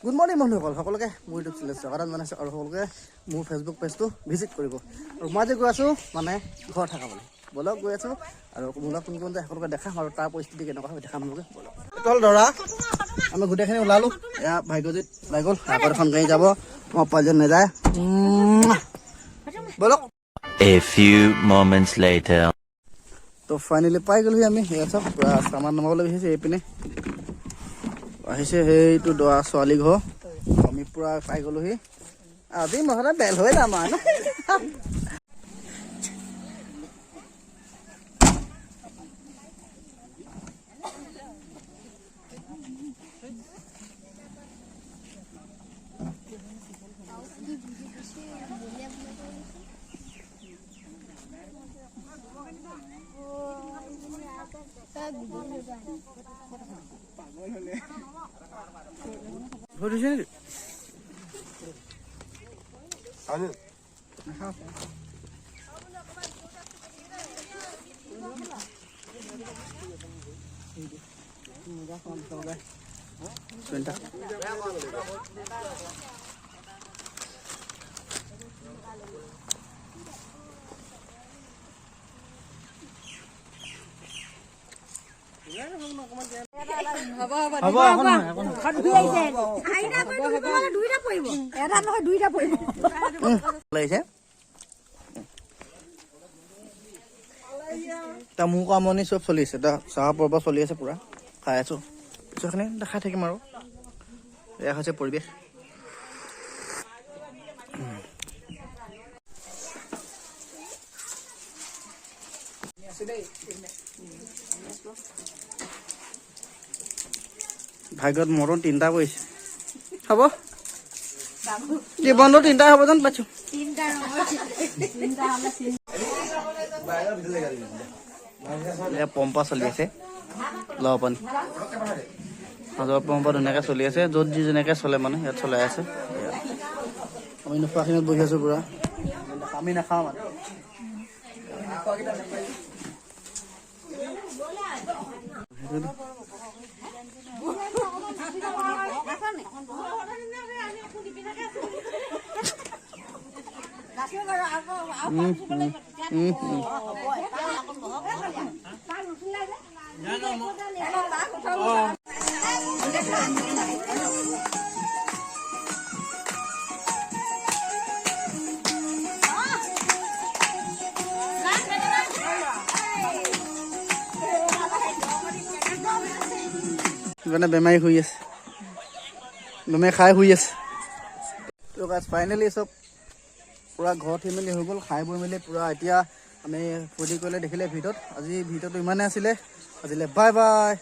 Good morning বন্ধুসকল, সকলোকে মোৰ ইউটিউব চেনেল স্বাগতম জনাইছোঁ আৰু সকলোকে মোৰ ফেচবুক পেজটো ভিজিট কৰিব। আৰু মই আজি গৈ আছোঁ মানে ঘৰ থাকাবলৈ, বলক গৈ আছোঁ আৰু মোলৈ কোন কোন যায় সকলোকে দেখাম আৰু তাৰ পৰিস্থিতি কেনেকুৱা হয় দেখাম লোকে। বলক তল ধৰা আমি গোটেইখিনি ওলালোঁ। এয়া ভাগ্যজিত ওলাই গ'ল, আগত এখন গাড়ী যাব, মই পাঁচজন নাযায়। বলক। A few moments later. তো ফাইনেলি পাই গ'লোহি আমি। সেয়া চাওক পূৰা চামান নমাবলৈ বিচাৰিছে এইপিনে আহিছে সেইটো দৰা ছোৱালী ঘৰ। আমি পূৰা পাই গ'লোহি। আজি নহ'লে বেল হৈ যাম আৰু ধৰিছে নেকি? মোৰ কামনি চব চলি আছে, চাহ পৰ্ব চলি আছে, পুৰা খাই আছো। পিছৰখিনি দেখাই থাকিম আৰু। এয়া হৈছে পৰিৱেশ। ভাগ্যত মৰণ 3টা কৰিছে। হ'ব জীৱনটো 3টা হ'ব যেন পাইছো। পম্পা চলি আছে, লব পানী মাজৰ পম্পা ধুনীয়াকে চলি আছে। য'ত যি যেনেকে চলে মানে ইয়াত চলাই আছে। আমি নোখোৱাখিনিত বহি আছো পুৰা। আমি নাখাওঁ মানে মানে বেমাৰী শুই আছে, বেমাৰী খাই শুই আছে। তো গাইজ ফাইনেলি চব পূৰা ঘৰত মেলি হৈ গ'ল, খাই বৈ মেলি পূৰা। এতিয়া আমি ফূৰ্তি কৰিলে দেখিলে ভিডিঅ'ত। আজি ভিডিঅ'টো ইমানেই আছিলে। আজিলৈ বাই বাই।